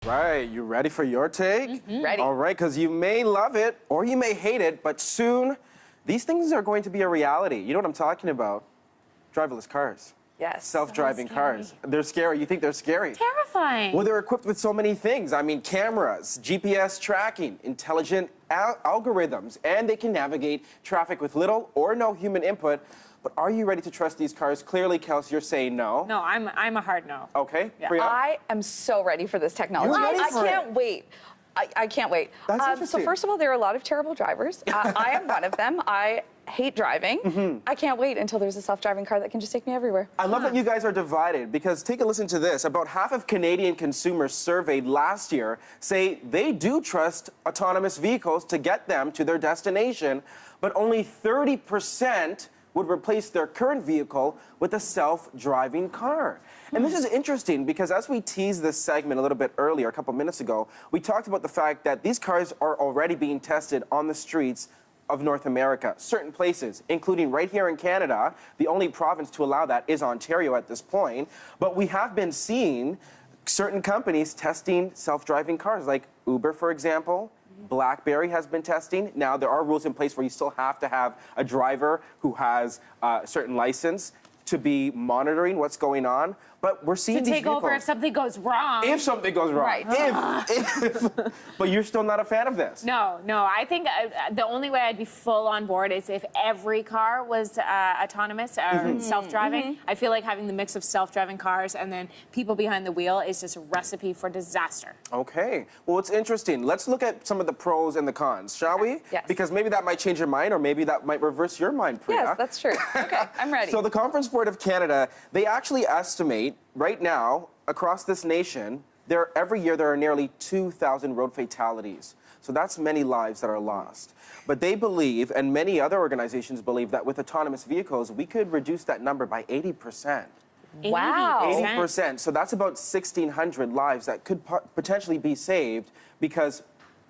Right, you ready for your take? Ready. All right, because you may love it or you may hate it, but soon these things are going to be a reality. You know what I'm talking about? Driverless cars. Yes. Self-driving cars. They're scary. You think they're scary? Terrifying. Well, they're equipped with so many things. I mean, cameras, GPS tracking, intelligent algorithms, and they can navigate traffic with little or no human input. But are you ready to trust these cars? Clearly, Kels, you're saying no. No, I'm a hard no. Okay, Yeah. Priya? I am so ready for this technology. You're ready I for can't it. wait. I can't wait. That's So interesting. first of all, there are a lot of terrible drivers. I am one of them. I hate driving. I can't wait until there's a self-driving car that can just take me everywhere. I love that you guys are divided because take a listen to this. About half of Canadian consumers surveyed last year say they do trust autonomous vehicles to get them to their destination, but only 30% would replace their current vehicle with a self-driving car. And this is interesting because as we teased this segment a little bit earlier, a couple minutes ago, we talked about the fact that these cars are already being tested on the streets of North America, certain places, including right here in Canada. The only province to allow that is Ontario at this point. But we have been seeing certain companies testing self-driving cars, like Uber, for example. BlackBerry has been testing. Now, there are rules in place where you still have to have a driver who has a certain license to be monitoring what's going on. But we're seeing To these take over vehicles- if something goes wrong. If something goes wrong. Right. If. But you're still not a fan of this. No. I think the only way I'd be full on board is if every car was autonomous or self-driving. I feel like having the mix of self-driving cars and then people behind the wheel is just a recipe for disaster. Okay. Well, it's interesting. Let's look at some of the pros and the cons, shall we? Yes. Because maybe that might change your mind, or maybe that might reverse your mind, Priya. Yes, that's true. Okay, I'm ready. So the Conference Board of Canada, they actually estimate right now across this nation, every year there are nearly 2,000 road fatalities. So that's many lives that are lost. But they believe, and many other organizations believe, that with autonomous vehicles, we could reduce that number by 80%. Wow. 80%. So that's about 1,600 lives that could potentially be saved because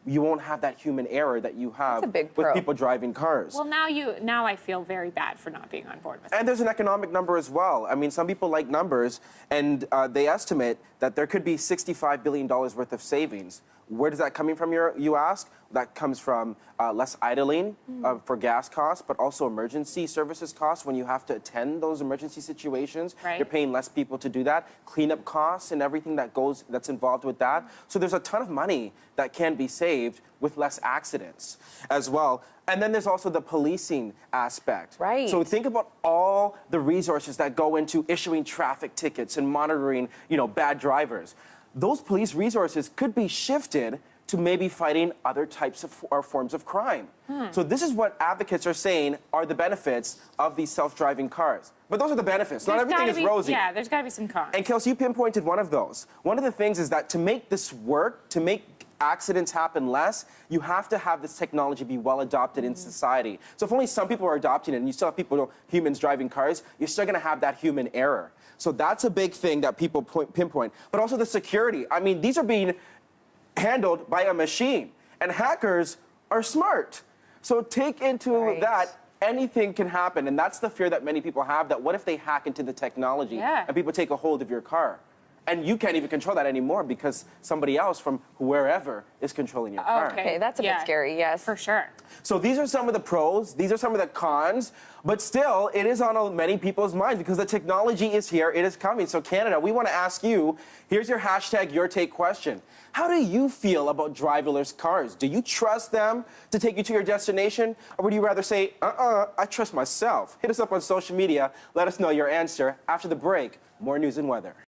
you won't have that human error that you have That's a big with pro. people driving cars. Well, now I feel very bad for not being on board with it. And there's an economic number as well. I mean, some people like numbers, and they estimate that there could be $65 billion worth of savings. Where does that coming from, you ask? That comes from less idling for gas costs, but also emergency services costs when you have to attend those emergency situations. Right. You're paying less people to do that. Cleanup costs and everything that's involved with that. So there's a ton of money that can be saved with less accidents as well. And then there's also the policing aspect. Right. So think about all the resources that go into issuing traffic tickets and monitoring, bad drivers. Those police resources could be shifted to maybe fighting other types of or forms of crime. So this is what advocates are saying are the benefits of these self-driving cars. But those are the benefits. Not everything is rosy. Yeah, there's got to be some cons. And Kelsey, you pinpointed one of those. One of the things is that to make this work, to make accidents happen less, you have to have this technology be well adopted in society. So if only some people are adopting it and you still have humans driving cars, you're still gonna have that human error. So that's a big thing that people pinpoint. But also the security. I mean, these are being handled by a machine, and hackers are smart. So take into that, anything can happen, and that's the fear that many people have, that what if they hack into the technology and people take a hold of your car? And you can't even control that anymore because somebody else from wherever is controlling your car. Okay, that's a bit scary, yes. For sure. So these are some of the pros, these are some of the cons, but still, it is on many people's minds because the technology is here, it is coming. So Canada, we want to ask you, here's your hashtag, your take question. How do you feel about driverless cars? Do you trust them to take you to your destination? Or would you rather say, I trust myself? Hit us up on social media, let us know your answer. After the break, more news and weather.